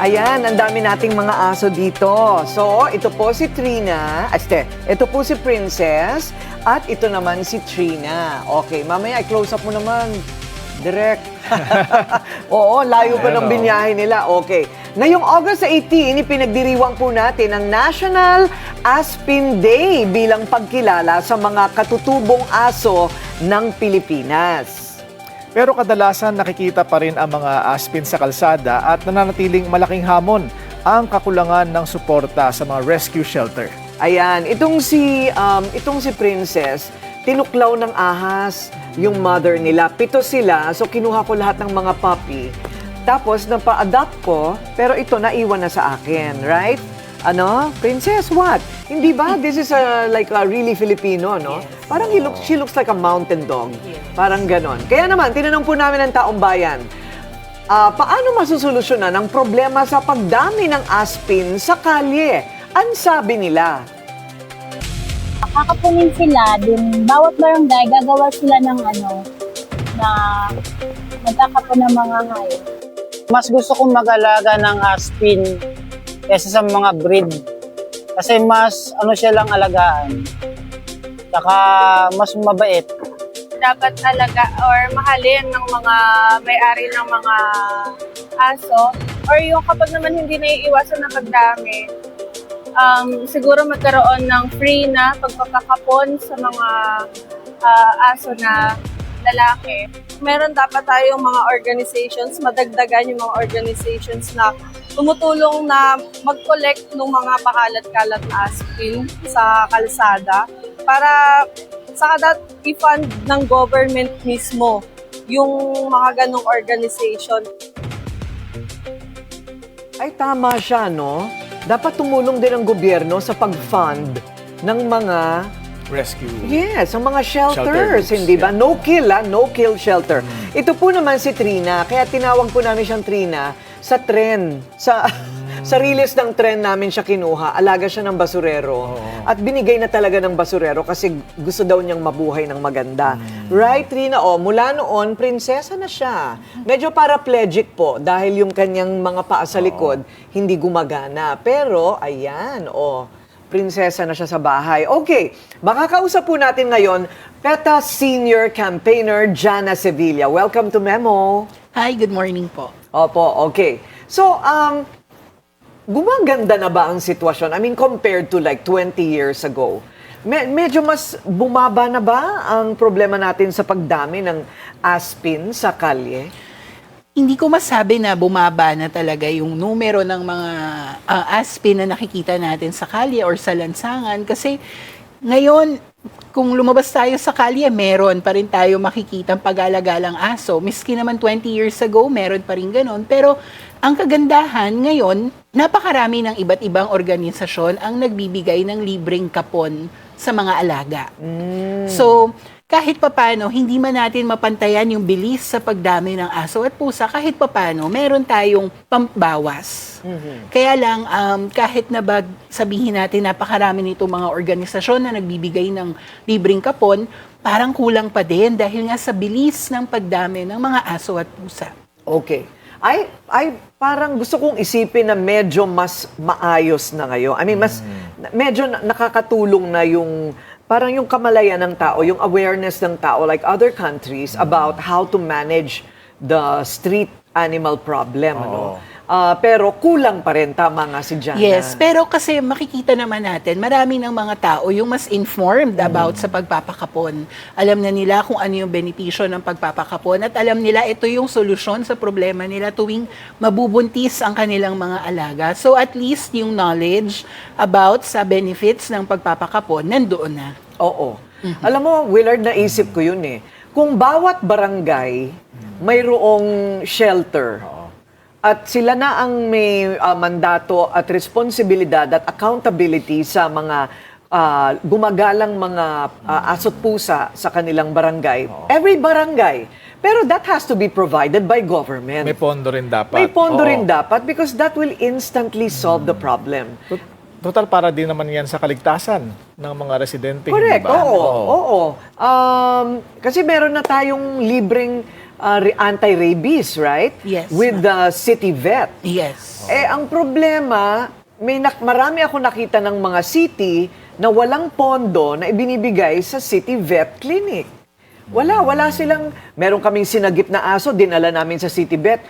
Ayan, ang dami nating mga aso dito. So, ito po si Trina. Ito po si Princess. At ito naman si Trina. Okay, mamaya i-close up mo naman. Direct. Oo, layo pa ng binyahe nila. Okay. Ngayong August 18, ipinagdiriwang po natin ang National Aspin Day bilang pagkilala sa mga katutubong aso ng Pilipinas. Pero kadalasan nakikita pa rin ang mga aspin sa kalsada at nananatiling malaking hamon ang kakulangan ng suporta sa mga rescue shelter. Ayan, itong si Princess, tinuklaw ng ahas yung mother nila. 7 sila, so kinuha ko lahat ng mga puppy. Tapos napa-adopt ko, pero ito naiwan na sa akin, right? Ano? Princess, what? Hindi ba? This is like a really Filipino, no? Yes. Parang she looks like a mountain dog. Yes. Parang ganon. Kaya naman, tinanong po namin ng taong bayan, paano masusolusyonan ang problema sa pagdami ng aspin sa kalye? Ang sabi nila? Kakapunin sila, din bawat barangay gagawa sila ng na magkakapon ng mga hayop. Mas gusto kong mag-alaga ng aspin kaysa sa mga breed. Kasi mas siya lang alagaan. Saka mas mabait. Dapat alaga or mahalin ng mga may-ari ng mga aso. Or yung kapag naman hindi naiiwasan na pagdami, siguro magkaroon ng free na pagpapakapon sa mga aso na lalaki. Meron dapat tayong mga organizations, madagdagan yung mga organizations na tumutulong na mag-collect ng mga pakalat-kalat na aspin sa kalsada para saka i-fund ng government mismo yung mga ganong organization. Ay, tama siya, no? Dapat tumulong din ang gobyerno sa pag-fund ng mga Rescue. yes, ang mga shelters, Shelter hindi ba? yeah. No kill, no kill shelter. Ito po naman si Trina, kaya tinawag po namin siyang Trina sa tren, sa release ng tren namin siya kinuha. Alaga siya ng basurero. At binigay na talaga ng basurero kasi gusto daw niyang mabuhay ng maganda. Right, Trina? O, mula noon, prinsesa na siya. Medyo paraplegic po dahil yung kanyang mga paa sa likod hindi gumagana. Pero, ayan, prinsesa na siya sa bahay. Okay, makakausap po natin ngayon PETA Senior Campaigner Jana Sevilla. Welcome to Memo. Hi, good morning po. Opo, okay. So, gumaganda na ba ang sitwasyon? I mean, compared to like 20 years ago, medyo mas bumaba na ba ang problema natin sa pagdami ng aspin sa kalye? Hindi ko masabi na bumaba na talaga yung numero ng mga aspin na nakikita natin sa kalye or sa lansangan kasi ngayon, kung lumabas tayo sa kalye, meron pa rin tayo makikitang pag-alagalang aso. Miski naman 20 years ago, meron pa rin ganun. Pero ang kagandahan ngayon, napakarami ng iba't ibang organisasyon ang nagbibigay ng libreng kapon sa mga alaga. So, kahit papano, hindi man natin mapantayan yung bilis sa pagdami ng aso at pusa, kahit papano, meron tayong pambawas. Kaya lang, kahit na sabihin natin napakarami nito mga organisasyon na nagbibigay ng libreng kapon, parang kulang pa din dahil nga sa bilis ng pagdami ng mga aso at pusa. Okay. Ay parang gusto kong isipin na medyo mas maayos na ngayon. I mean, medyo nakakatulong na yung parang yung kamalayan ng tao, yung awareness ng tao like other countries about how to manage the street animal problem. Ano? Pero kulang pa rin, tama nga si Jana. Yes, pero kasi makikita naman natin, marami ng mga tao yung mas informed about sa pagpapakapon. Alam na nila kung ano yung benepisyo ng pagpapakapon at alam nila ito yung solusyon sa problema nila tuwing mabubuntis ang kanilang mga alaga. So at least yung knowledge about sa benefits ng pagpapakapon nandoon na. Oo. Alam mo, Willard, naisip ko yun eh. Kung bawat barangay mayroong shelter, at sila na ang may mandato at responsibilidad at accountability sa mga gumagalang mga aso't pusa sa kanilang barangay. Every barangay. Pero that has to be provided by government. May pondo rin dapat. May pondo rin dapat because that will instantly solve the problem. Total para din naman yan sa kaligtasan ng mga residente. Correct, hindi ba? oo. Kasi meron na tayong libreng anti-rabies, right? Yes, With the city vet. Yes. Ang problema, marami ako nakita ng mga city na walang pondo na ibinibigay sa city vet clinic. Wala silang, meron kaming sinagip na aso, dinala namin sa city vet.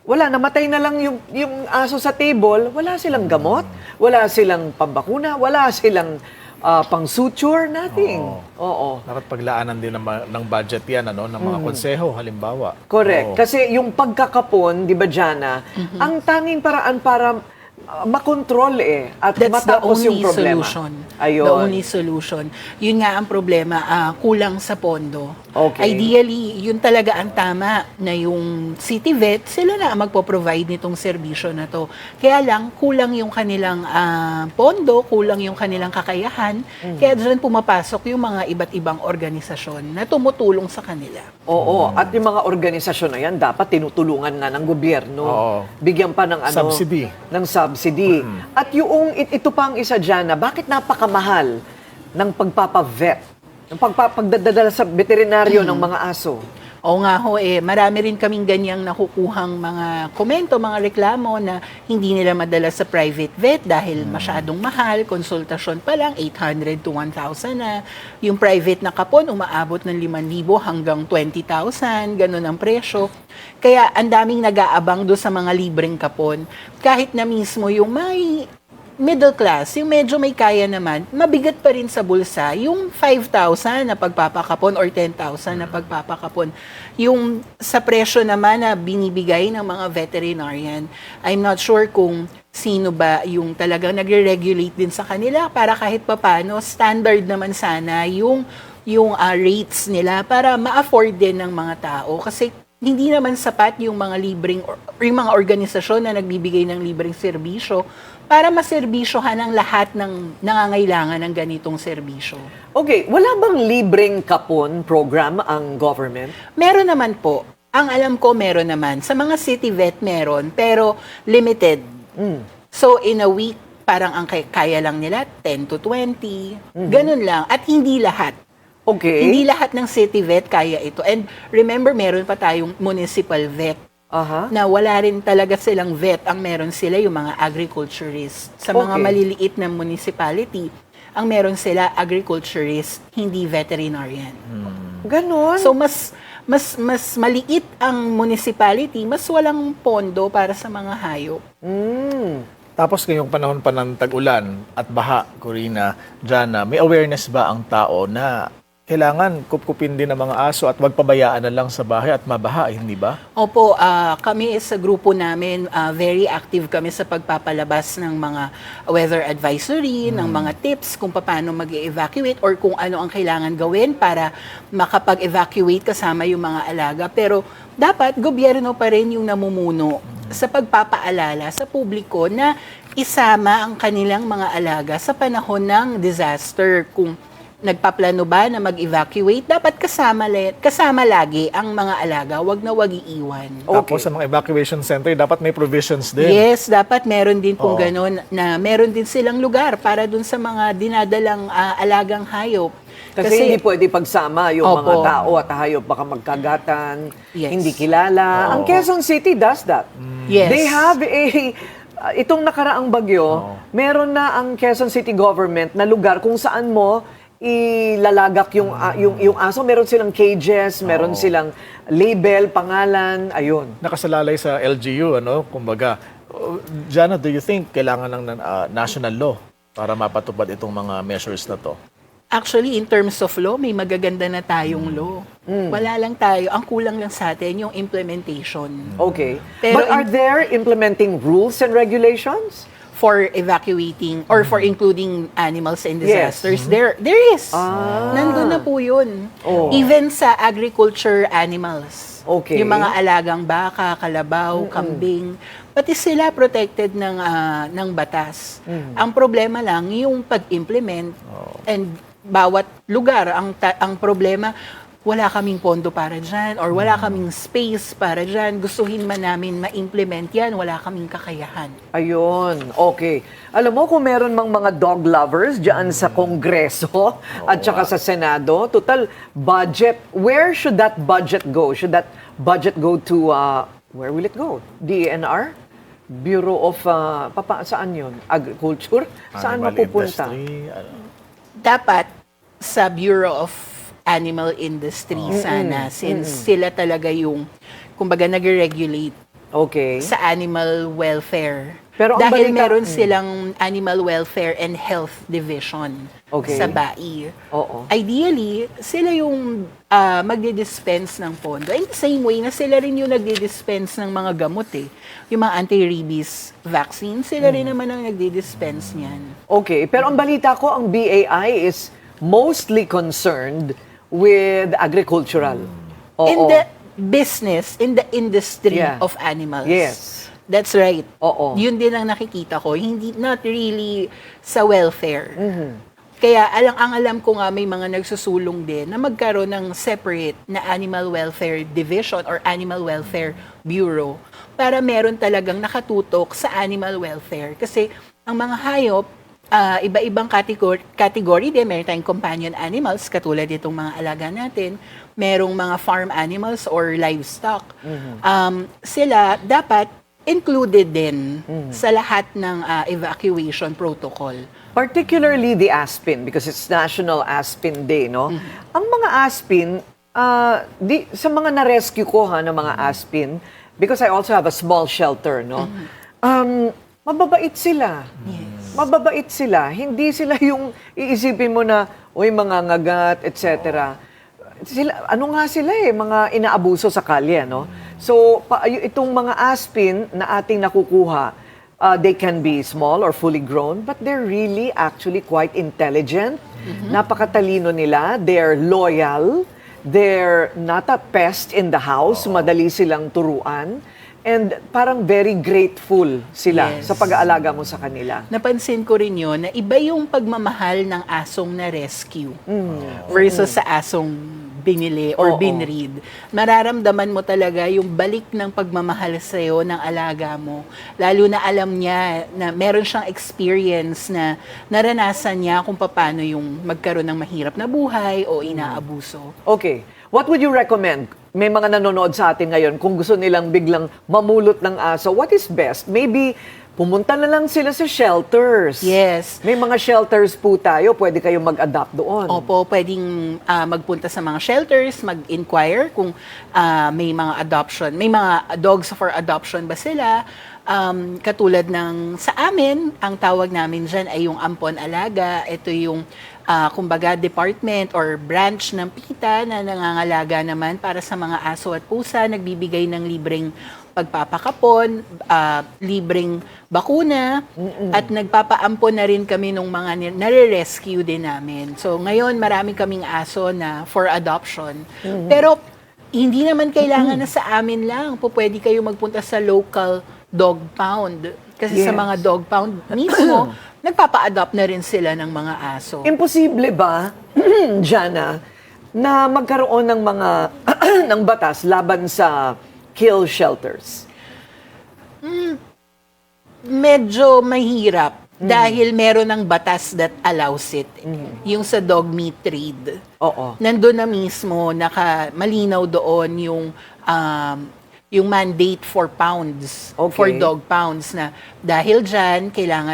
Wala, namatay na lang yung aso sa table, wala silang gamot, wala silang pambakuna, wala silang pang-suture, nothing. Oo. Dapat paglaanan din ng budget yan, ano, ng mga konseho, halimbawa. Correct. Oo. Kasi yung pagkakapon, di ba, Jana, ang tanging paraan para makontrol at That's the matapos yung only problema. solution. Ayun. The only solution. Yun nga ang problema, kulang sa pondo. Okay. Ideally, yun talaga ang tama na yung city vet, sila na ang magpo-provide nitong serbisyo na to. Kaya lang, kulang yung kanilang pondo, kulang yung kanilang kakayahan, kaya dyan pumapasok yung mga iba't ibang organisasyon na tumutulong sa kanila. Oo. At yung mga organisasyon na yan, dapat tinutulungan nga ng gobyerno. Oo. Bigyan pa ng Subsidy. Ng subsidy. At yung, ito pa ang isa dyan na bakit napakamahal ng pagpapavet, ng pagdadala sa veterinaryo ng mga aso. Oo nga ho, marami rin kaming ganyang nakukuhang mga komento, mga reklamo na hindi nila madala sa private vet dahil masyadong mahal, konsultasyon pa lang, 800 to 1,000 na. Yung private na kapon, umaabot ng 5,000 hanggang 20,000, ganun ang presyo. Kaya ang daming nag-aabang do sa mga libreng kapon. Kahit na mismo yung may middle class, yung medyo may kaya naman, mabigat pa rin sa bulsa yung 5,000 na pagpapakapon or 10,000 na pagpapakapon. Yung sa presyo naman na binibigay ng mga veterinarian, I'm not sure kung sino ba yung talagang nagre-regulate din sa kanila para kahit papano, standard naman sana yung rates nila para ma-afford din ng mga tao. Kasi hindi naman sapat yung mga yung mga organisasyon na nagbibigay ng libreng serbisyo para maserbisyohan ang lahat ng nangangailangan ng ganitong serbisyo. Okay, wala bang libreng kapon program ang government? Meron naman po. Ang alam ko meron naman. Sa mga city vet meron, pero limited. So in a week, parang ang kaya lang nila 10 to 20. Ganun lang. At hindi lahat. Okay. Hindi lahat ng city vet kaya ito. And remember, meron pa tayong municipal vet. Aha. Na wala rin talaga silang vet. Ang meron sila yung mga agriculturist. Sa mga Okay. maliliit na municipality, ang meron sila agriculturist, hindi veterinarian. Ganon? So mas maliit ang municipality, mas walang pondo para sa mga hayop. Tapos ngayong panahon pa ng tag-ulan at baha, Corina, Jana, may awareness ba ang tao na kailangan kupkupin din ng mga aso at wag pabayaan na lang sa bahay at mabaha, hindi ba? Opo, kami sa grupo namin, very active kami sa pagpapalabas ng mga weather advisory, ng mga tips kung paano mag-evacuate or kung ano ang kailangan gawin para makapag-evacuate kasama yung mga alaga. Pero dapat gobyerno pa rin yung namumuno sa pagpapaalala sa publiko na isama ang kanilang mga alaga sa panahon ng disaster. Kung nagpaplano ba na mag-evacuate, dapat kasama lagi ang mga alaga, wag na wag iiwan. Tapos sa mga evacuation center, dapat may provisions din. Yes, dapat meron din kung Oo. ganun na meron din silang lugar para dun sa mga dinadalang alagang hayop. Kasi hindi pwede pagsama yung mga Opo. tao at hayop, baka magkagatan, Yes. hindi kilala. Ang Quezon City does that. Yes. They have itong nakaraang bagyo, meron na ang Quezon City government na lugar kung saan mo ilalagak yung aso. Meron silang cages, meron silang label, pangalan, ayun. Nakasalalay sa LGU, ano? Kumbaga, Jana, do you think kailangan ng national law para mapatupad itong mga measures na to? Actually, in terms of law, may magaganda na tayong law. Wala lang tayo. Ang kulang lang sa atin yung implementation. Okay. Pero But are there implementing rules and regulations? For evacuating or for including animals in Yes. disasters, there is. Nandun na po yun. Oh. Even sa agriculture animals. Okay. Yung mga alagang baka, kalabaw, kambing, pati sila protected ng batas. Ang problema lang yung pag-implement and bawat lugar ang problema wala kaming pondo para dyan or wala kaming space para dyan. Gustuhin man namin ma-implement yan, wala kaming kakayahan. Ayun, okay. Alam mo, kung meron mang mga dog lovers dyan sa Kongreso at saka sa Senado, total budget, where should that budget go? Should that budget go to, where will it go? DENR? Bureau of, saan yun? Agriculture? Saan Animal mapupunta? industry, Dapat sa Bureau of Animal Industry sana, since sila talaga yung, kumbaga, nag-regulate Okay. sa animal welfare. Pero ang Dahil balita- meron silang Animal Welfare and Health Division Okay. sa BAI. Oo. Ideally, sila yung magdi-dispense ng pondo. In the same way na sila rin yung nagdi-dispense ng mga gamot eh. Yung mga anti-rabies vaccine, sila rin naman ang nagdi-dispense niyan. Okay, pero ang balita ko, ang BAI is mostly concerned with agricultural. Oo. In the business, in the industry Yeah. of animals. Yes. That's right. Oo. Yun din ang nakikita ko. Hindi, not really sa welfare. Mm-hmm. Kaya ang alam ko nga may mga nagsusulong din na magkaroon ng separate na Animal Welfare Division or Animal Welfare Bureau para meron talagang nakatutok sa animal welfare. Kasi ang mga hayop, iba-ibang category din. Meron tayong companion animals, katulad itong mga alaga natin. Merong mga farm animals or livestock. Sila dapat included din sa lahat ng evacuation protocol. Particularly the Aspin, because it's National Aspin Day, no? Ang mga Aspin, sa mga na-rescue ko ng mga Aspin, because I also have a small shelter, no? Mababait sila. Mababait sila. Hindi sila yung iisipin mo na, uy, mga ngagat, etc. Ano nga sila mga inaabuso sa kalye, no? So, itong mga Aspin na ating nakukuha, they can be small or fully grown, but they're really actually quite intelligent. Napakatalino nila. They're loyal. They're not a pest in the house. Madali silang turuan. And parang very grateful sila Yes. sa pag-aalaga mo sa kanila. Napansin ko rin yun na iba yung pagmamahal ng asong na rescue versus sa asong binili or Oo. binread. Mararamdaman mo talaga yung balik ng pagmamahal sa'yo ng alaga mo. Lalo na alam niya na meron siyang experience na naranasan niya kung paano yung magkaroon ng mahirap na buhay o inaabuso. Okay. What would you recommend? May mga nanonood sa atin ngayon kung gusto nilang biglang mamulot ng aso. What is best? Maybe pumunta na lang sila sa shelters. Yes. May mga shelters po tayo. Pwede kayo mag-adopt doon. Opo, pwedeng magpunta sa mga shelters, mag-inquire kung may mga adoption, may mga dogs for adoption ba sila. Katulad ng sa amin, ang tawag namin dyan ay yung Ampon Alaga. Ito yung kumbaga department or branch ng PITA na nangangalaga naman para sa mga aso at pusa, nagbibigay ng libreng pagpapakapon, libreng bakuna, at nagpapaampon na rin kami ng mga nare-rescue din namin. So ngayon, marami kaming aso na for adoption. Pero hindi naman kailangan na sa amin lang. Pwede kayo magpunta sa local dog pound. Kasi sa Yes. mga dog pound mismo, nagpapa-adopt na rin sila ng mga aso. Imposible ba, Jana, na magkaroon ng mga ng batas laban sa kill shelters? Medyo mahirap dahil meron ng batas that allows it. Yung sa dog meat trade. Oo. Nandun na mismo, malinaw doon yung mandate for pounds, Okay. for dog pounds na dahil dyan,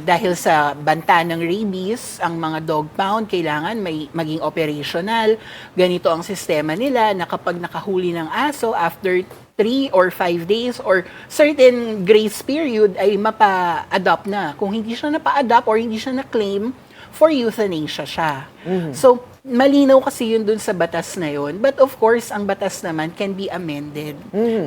dahil sa banta ng rabies, ang mga dog pound, kailangan maging operational. Ganito ang sistema nila na kapag nakahuli ng aso, after 3 or 5 days or certain grace period ay mapa-adopt na. Kung hindi siya napa-adopt or hindi siya na-claim, for euthanasia siya. So, malinaw kasi yun dun sa batas na yun. But of course, ang batas naman can be amended.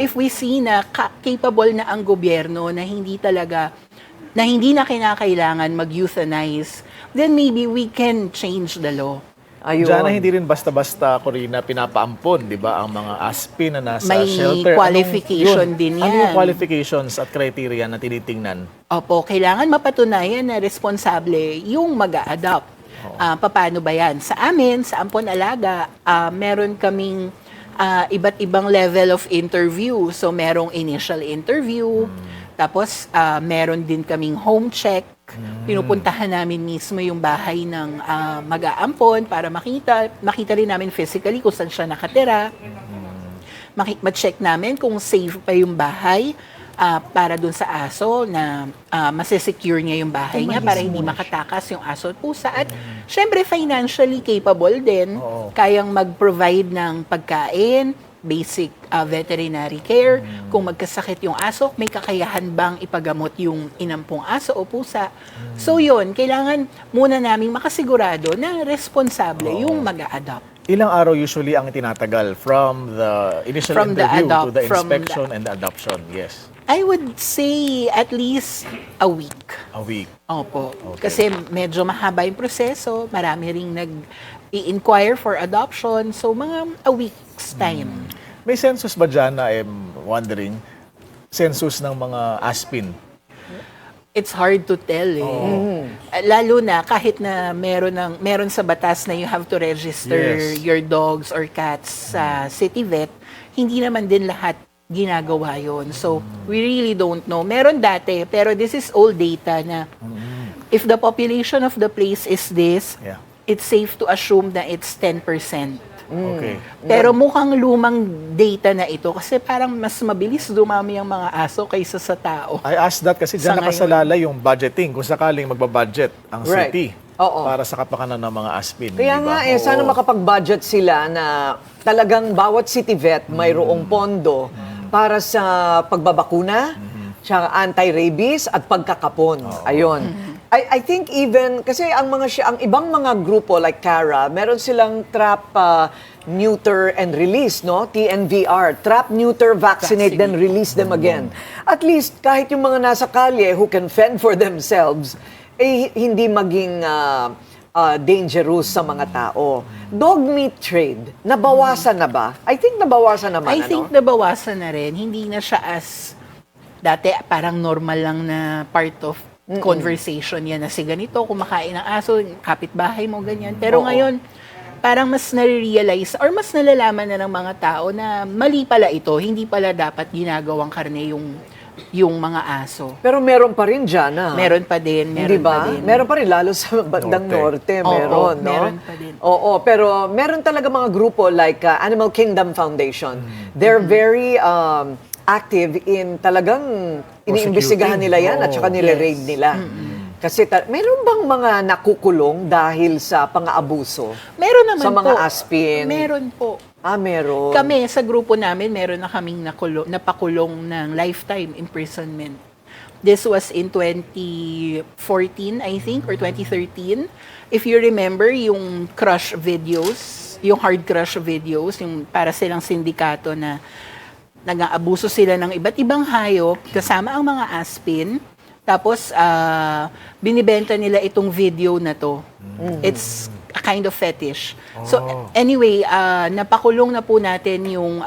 If we see na capable na ang gobyerno na hindi na kinakailangan mag-euthanize, then maybe we can change the law. Ayun. Diyan hindi rin basta-basta, Corina, pinapaampon, di ba, ang mga aspin na nasa May shelter. qualification din Ano yan. yung qualifications at criteria na tinitingnan? Opo, kailangan mapatunayan na responsable yung mag-a-adopt. Paano ba yan? Sa amin, sa Ampon Alaga, meron kaming iba't ibang level of interview. So, merong initial interview, tapos meron din kaming home check. Pinupuntahan namin mismo yung bahay ng mag-aampon para makita rin namin physically kung saan siya nakatira. Ma-check namin kung safe pa yung bahay para dun sa aso na masesecure niya yung bahay niya para hindi makatakas yung aso at pusa. At syempre financially capable din, kayang mag-provide ng pagkain, basic veterinary care. Kung magkasakit yung aso, may kakayahan bang ipagamot yung inampong aso o pusa. So yun, kailangan muna naming makasigurado na responsable yung mag-a-adopt. Ilang araw usually ang tinatagal from the initial From the interview to adopt- the from inspection and the adoption? Yes. I would say at least a week. A week. Opo. Okay. Kasi medyo mahaba yung proseso, marami ring nag-i-inquire for adoption. So, mga a week's time. May census ba dyan na I'm wondering? Census ng mga aspin? It's hard to tell eh. Lalo na kahit na meron sa batas na you have to register Yes. your dogs or cats sa city vet, hindi naman din lahat ginagawa yon. So, we really don't know. Meron dati, pero this is old data na if the population of the place is this, Yeah. it's safe to assume na it's 10%. Okay. Pero mukhang lumang data na ito kasi parang mas mabilis dumami ang mga aso kaysa sa tao. I asked that kasi Sa dyan nakasalala yung budgeting. Kung sakaling magbabudget ang Right. city Oo. para sa kapakanan ng mga aspin. Kaya di ba? nga sana Oo. makapag-budget sila na talagang bawat city vet mayroong pondo para sa pagbabakuna, tsaka anti-rabies at pagkakapon. Ayun. I think even, kasi ang ibang mga grupo like CARA, meron silang trap, neuter, and release, no? TNVR. Trap, neuter, vaccinate, then release them again. At least, kahit yung mga nasa kalye who can fend for themselves, hindi maging dangerous sa mga tao. Dog meat trade, nabawasan na ba? I think nabawasan naman, I think nabawasan na rin. Hindi na siya as dati parang normal lang na part of conversation yan na si ganito, kumakain ng aso, kapitbahay mo, ganyan. Pero ngayon, parang mas nare-realize or mas nalalaman na ng mga tao na mali pala ito, hindi pala dapat ginagawang karne yung mga aso. Pero meron pa rin dyan, Meron pa din, Hindi meron pa ba? din. Meron pa rin, lalo sa bandang norte, Oo, meron, no? meron pa din. Oo, pero meron talaga mga grupo like Animal Kingdom Foundation. They're very active in talagang iniimbestigahan nila yan at saka nire-raid nila. Kasi meron bang mga nakukulong dahil sa pang-aabuso? Meron naman Sa mga po. aspin? Meron po. Meron. Kami, sa grupo namin, meron na kaming napakulong ng lifetime imprisonment. This was in 2014, I think, or 2013. If you remember, yung crush videos, yung hard crush videos, yung para silang sindikato na nag-aabuso sila ng iba't ibang hayop kasama ang mga aspin. Tapos, binibenta nila itong video na to. It's a kind of fetish. So, anyway, napakulong na po natin yung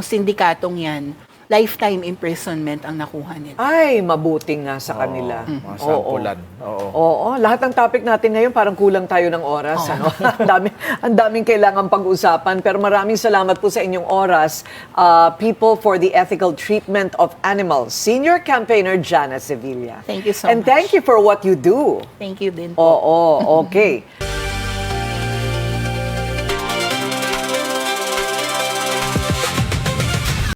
sindikatong yan. Lifetime imprisonment ang nakuha nila. Ay, mabuti nga sa kanila. Mga sampulan. Oo. Oo, lahat ng topic natin ngayon parang kulang tayo ng oras. Ano? ang daming kailangan pag-usapan. Pero maraming salamat po sa inyong oras. People for the Ethical Treatment of Animals, Senior Campaigner Jana Sevilla. Thank you so And much. thank you for what you do. Thank you din po. Oo, okay.